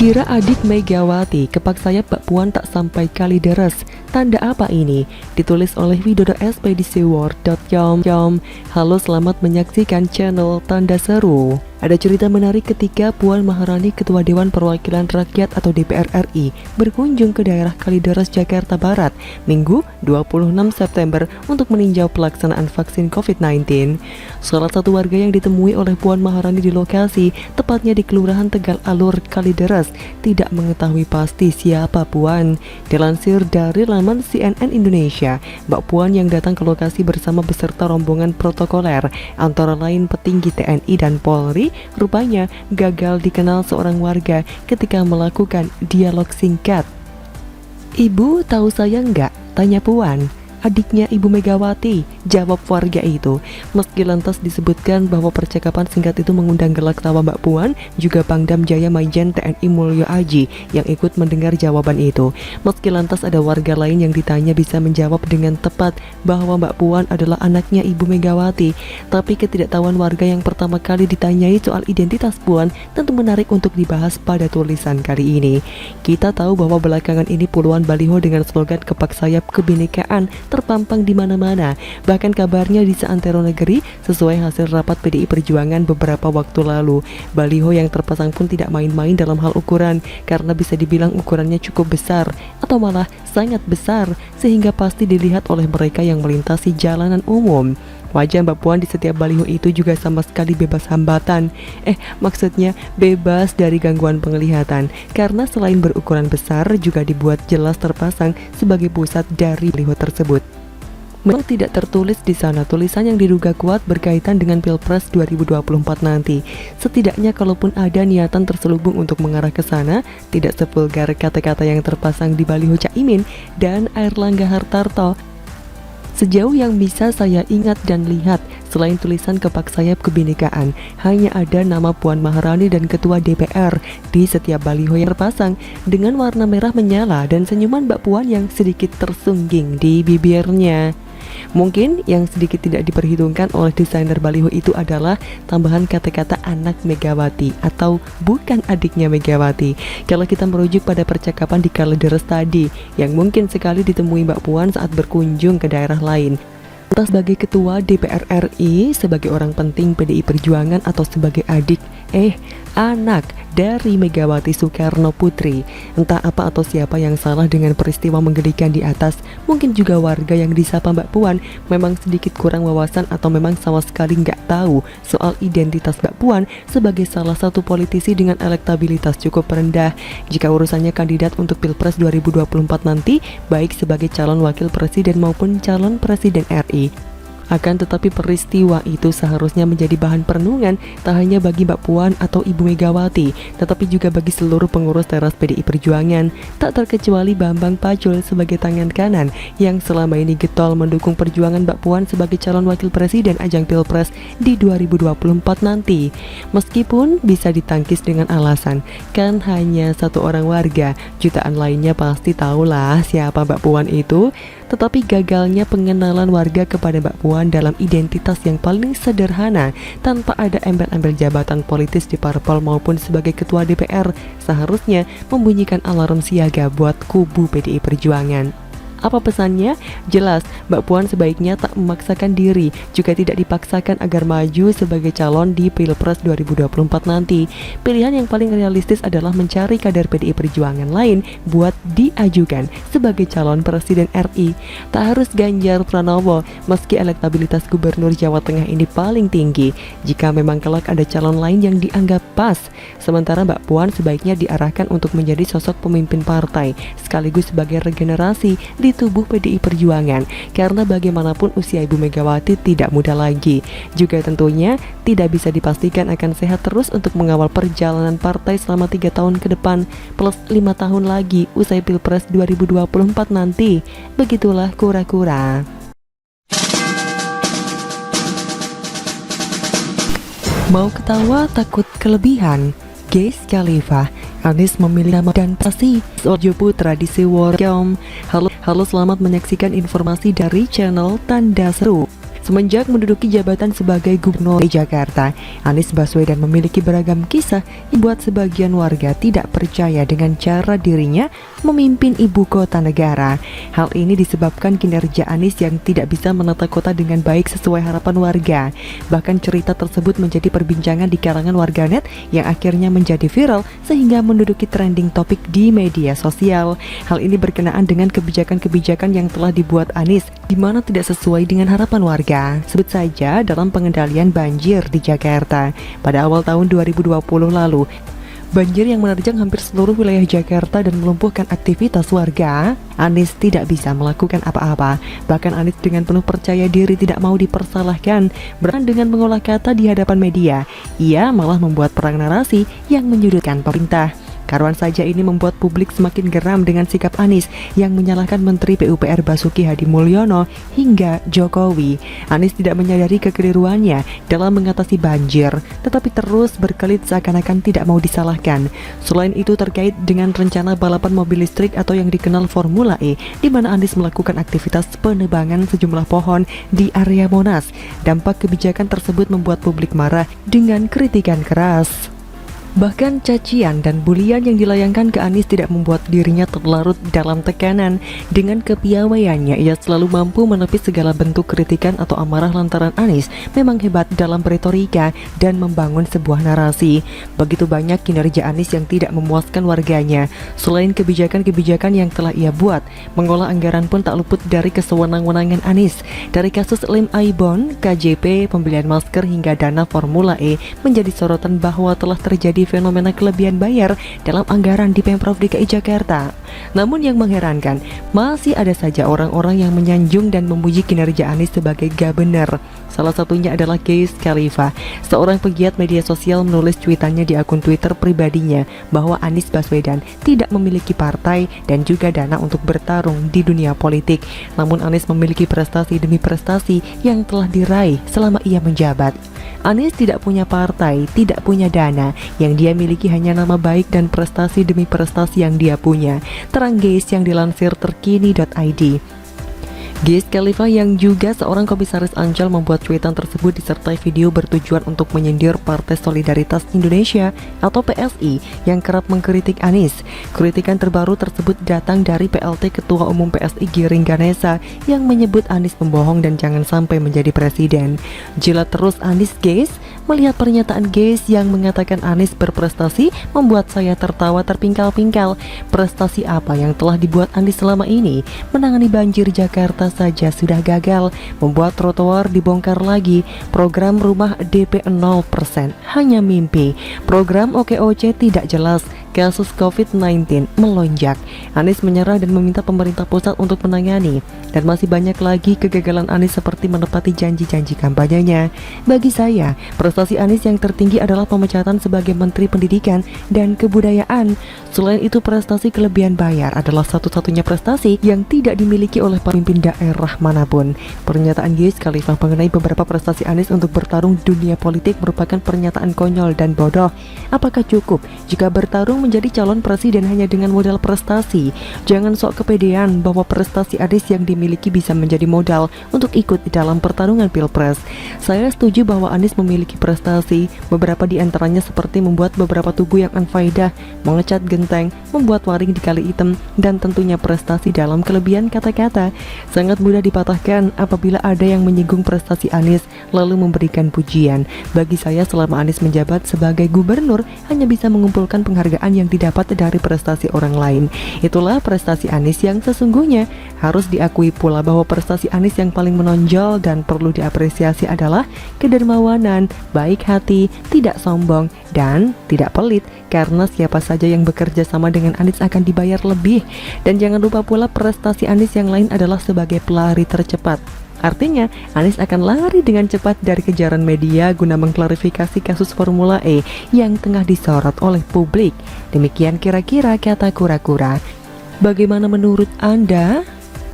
Kira adik Megawati, kepak sayap Mbak Puan tak sampai kali deres. Tanda apa ini? Ditulis oleh widodo.ekspedisiwar.com. Halo, selamat menyaksikan channel Tanda Seru. Ada cerita menarik ketika Puan Maharani, Ketua Dewan Perwakilan Rakyat atau DPR RI, berkunjung ke daerah Kalideres, Jakarta Barat, Minggu 26 September untuk meninjau pelaksanaan vaksin COVID-19. Salah satu warga yang ditemui oleh Puan Maharani di lokasi, tepatnya di Kelurahan Tegal Alur, Kalideres, tidak mengetahui pasti siapa Puan. Dilansir dari laman CNN Indonesia, Mbak Puan yang datang ke lokasi bersama beserta rombongan protokoler, antara lain petinggi TNI dan Polri, rupanya gagal dikenal seorang warga ketika melakukan dialog singkat. "Ibu tahu saya enggak?" tanya Puan. "Adiknya Ibu Megawati," jawab warga itu. Meski lantas disebutkan bahwa percakapan singkat itu mengundang gelak tawa Mbak Puan, juga Pangdam Jaya Majen TNI Mulyo Aji yang ikut mendengar jawaban itu. Meski lantas ada warga lain yang ditanya bisa menjawab dengan tepat bahwa Mbak Puan adalah anaknya Ibu Megawati, tapi ketidaktahuan warga yang pertama kali ditanyai soal identitas Puan tentu menarik untuk dibahas pada tulisan kali ini. Kita tahu bahwa belakangan ini puluhan baliho dengan slogan kepak sayap kebinekaan terpampang di mana-mana. Bahkan kabarnya di seantero negeri, sesuai hasil rapat PDI Perjuangan beberapa waktu lalu. Baliho yang terpasang pun tidak main-main dalam hal ukuran, karena bisa dibilang ukurannya cukup besar atau malah sangat besar, sehingga pasti dilihat oleh mereka yang melintasi jalanan umum. Wajah Mbak Puan di setiap baliho itu juga sama sekali bebas hambatan. Maksudnya bebas dari gangguan penglihatan, karena selain berukuran besar juga dibuat jelas terpasang sebagai pusat dari baliho tersebut. Memang tidak tertulis di sana tulisan yang diduga kuat berkaitan dengan Pilpres 2024 nanti. Setidaknya kalaupun ada niatan terselubung untuk mengarah ke sana, tidak sevulgar kata-kata yang terpasang di baliho Caimin dan Airlangga Hartarto. Sejauh yang bisa saya ingat dan lihat, selain tulisan kepak sayap kebinekaan, hanya ada nama Puan Maharani dan Ketua DPR di setiap baliho yang terpasang, dengan warna merah menyala dan senyuman Mbak Puan yang sedikit tersungging di bibirnya. Mungkin yang sedikit tidak diperhitungkan oleh desainer baliho itu adalah tambahan kata-kata anak Megawati atau bukan adiknya Megawati. Kalau kita merujuk pada percakapan di Kalideres tadi, yang mungkin sekali ditemui Mbak Puan saat berkunjung ke daerah lain. Entah sebagai Ketua DPR RI, sebagai orang penting PDI Perjuangan, atau sebagai anak dari Megawati Soekarno Putri. Entah apa atau siapa yang salah dengan peristiwa menggelikan di atas. Mungkin juga warga yang disapa Mbak Puan memang sedikit kurang wawasan atau memang sama sekali nggak tahu soal identitas Mbak Puan sebagai salah satu politisi dengan elektabilitas cukup rendah jika urusannya kandidat untuk Pilpres 2024 nanti, baik sebagai calon wakil presiden maupun calon presiden RI. Akan tetapi peristiwa itu seharusnya menjadi bahan perenungan tak hanya bagi Mbak Puan atau Ibu Megawati, tetapi juga bagi seluruh pengurus teras PDI Perjuangan, tak terkecuali Bambang Pacul sebagai tangan kanan yang selama ini getol mendukung perjuangan Mbak Puan sebagai calon wakil presiden ajang Pilpres di 2024 nanti. Meskipun bisa ditangkis dengan alasan kan hanya satu orang warga, jutaan lainnya pasti tahulah siapa Mbak Puan itu. Tetapi gagalnya pengenalan warga kepada Mbak Puan dalam identitas yang paling sederhana tanpa ada embel-embel jabatan politis di parpol maupun sebagai Ketua DPR seharusnya membunyikan alarm siaga buat kubu PDI Perjuangan. Apa pesannya? Jelas, Mbak Puan sebaiknya tak memaksakan diri, juga tidak dipaksakan agar maju sebagai calon di Pilpres 2024 nanti. Pilihan yang paling realistis adalah mencari kader PDI Perjuangan lain buat diajukan sebagai calon presiden RI. Tak harus Ganjar Pranowo, meski elektabilitas Gubernur Jawa Tengah ini paling tinggi, jika memang kelak ada calon lain yang dianggap pas. Sementara Mbak Puan sebaiknya diarahkan untuk menjadi sosok pemimpin partai, sekaligus sebagai regenerasi di tubuh PDI Perjuangan, karena bagaimanapun usia Ibu Megawati tidak muda lagi. Juga tentunya tidak bisa dipastikan akan sehat terus untuk mengawal perjalanan partai selama 3 tahun ke depan plus 5 tahun lagi usai Pilpres 2024 nanti. Begitulah kura-kura. Mau ketawa takut kelebihan? Guys Khalifa, Anies memilih nama dan pasti Sorjo Putra di Siwar.com. Halo, selamat menyaksikan informasi dari channel Tanda Seru. Semenjak menduduki jabatan sebagai Gubernur Jakarta, Anies Baswedan memiliki beragam kisah yang membuat sebagian warga tidak percaya dengan cara dirinya memimpin ibu kota negara. Hal ini disebabkan kinerja Anies yang tidak bisa menata kota dengan baik sesuai harapan warga. Bahkan cerita tersebut menjadi perbincangan di kalangan warganet yang akhirnya menjadi viral sehingga menduduki trending topik di media sosial. Hal ini berkenaan dengan kebijakan-kebijakan yang telah dibuat Anies di mana tidak sesuai dengan harapan warga. Sebut saja dalam pengendalian banjir di Jakarta. Pada awal tahun 2020 lalu, banjir yang menerjang hampir seluruh wilayah Jakarta dan melumpuhkan aktivitas warga, Anies tidak bisa melakukan apa-apa. Bahkan Anies dengan penuh percaya diri tidak mau dipersalahkan. Bahkan dengan mengolah kata di hadapan media, ia malah membuat perang narasi yang menyudutkan pemerintah. Karuan saja ini membuat publik semakin geram dengan sikap Anies yang menyalahkan Menteri PUPR Basuki Hadi Mulyono hingga Jokowi. Anies tidak menyadari kekeliruannya dalam mengatasi banjir, tetapi terus berkelit seakan-akan tidak mau disalahkan. Selain itu terkait dengan rencana balapan mobil listrik atau yang dikenal Formula E, di mana Anies melakukan aktivitas penebangan sejumlah pohon di area Monas. Dampak kebijakan tersebut membuat publik marah dengan kritikan keras. Bahkan cacian dan bulian yang dilayangkan ke Anies tidak membuat dirinya terlarut dalam tekanan. Dengan kepiawaiannya, ia selalu mampu menepis segala bentuk kritikan atau amarah lantaran Anies memang hebat dalam retorika dan membangun sebuah narasi. Begitu banyak kinerja Anies yang tidak memuaskan warganya. Selain kebijakan-kebijakan yang telah ia buat, mengolah anggaran pun tak luput dari kesewenang-wenangan Anies. Dari kasus lem Aibon, KJP, pembelian masker hingga dana Formula E menjadi sorotan bahwa telah terjadi fenomena kelebihan bayar dalam anggaran di Pemprov DKI Jakarta. Namun yang mengherankan, masih ada saja orang-orang yang menyanjung dan memuji kinerja Anies sebagai gubernur. Salah satunya adalah Wiz Khalifa, seorang pegiat media sosial menulis cuitannya di akun Twitter pribadinya bahwa Anies Baswedan tidak memiliki partai dan juga dana untuk bertarung di dunia politik. Namun Anies memiliki prestasi demi prestasi yang telah diraih selama ia menjabat. Anies tidak punya partai, tidak punya dana, yang dia miliki hanya nama baik dan prestasi demi prestasi yang dia punya. Terang Wiz yang dilansir terkini.id. Wiz Khalifa yang juga seorang komisaris Ancol membuat cuitan tersebut disertai video bertujuan untuk menyindir Partai Solidaritas Indonesia atau PSI yang kerap mengkritik Anies. Kritikan terbaru tersebut datang dari PLT Ketua Umum PSI Giring Ganesa yang menyebut Anies pembohong dan jangan sampai menjadi presiden. Jilat terus Anies guys. Melihat pernyataan Wiz yang mengatakan Anies berprestasi membuat saya tertawa terpingkal-pingkal. Prestasi apa yang telah dibuat Anies selama ini? Menangani banjir Jakarta saja sudah gagal, membuat trotoar dibongkar lagi, program rumah DP 0% hanya mimpi, program OKOC tidak jelas, kasus COVID-19 melonjak. Anies menyerah dan meminta pemerintah pusat untuk menangani. Dan masih banyak lagi kegagalan Anies seperti menepati janji-janji kampanyenya. Bagi saya, prestasi Anies yang tertinggi adalah pemecatan sebagai Menteri Pendidikan dan Kebudayaan. Selain itu, prestasi kelebihan bayar adalah satu-satunya prestasi yang tidak dimiliki oleh pemimpin daerah manapun. Pernyataan Wiz Khalifa mengenai beberapa prestasi Anies untuk bertarung dunia politik merupakan pernyataan konyol dan bodoh. Apakah cukup jika bertarung menjadi calon presiden hanya dengan modal prestasi? Jangan sok kepedean bahwa prestasi Anies yang dimiliki bisa menjadi modal untuk ikut dalam pertarungan pilpres. Saya setuju bahwa Anies memiliki prestasi, beberapa di antaranya seperti membuat beberapa tugu yang unfaedah, mengecat genteng, membuat waring di Kali Item, dan tentunya prestasi dalam kelebihan kata-kata. Sangat mudah dipatahkan apabila ada yang menyinggung prestasi Anies lalu memberikan pujian. Bagi saya, selama Anies menjabat sebagai gubernur, hanya bisa mengumpulkan penghargaan yang didapat dari prestasi orang lain. Itulah prestasi Anies yang sesungguhnya. Harus diakui pula bahwa prestasi Anies yang paling menonjol dan perlu diapresiasi adalah kedermawanan, baik hati, tidak sombong, dan tidak pelit, karena siapa saja yang bekerja sama dengan Anies akan dibayar lebih. Dan jangan lupa pula prestasi Anies yang lain adalah sebagai pelari tercepat. Artinya, Anies akan lari dengan cepat dari kejaran media guna mengklarifikasi kasus Formula E yang tengah disorot oleh publik. Demikian kira-kira kata kura-kura. Bagaimana menurut Anda?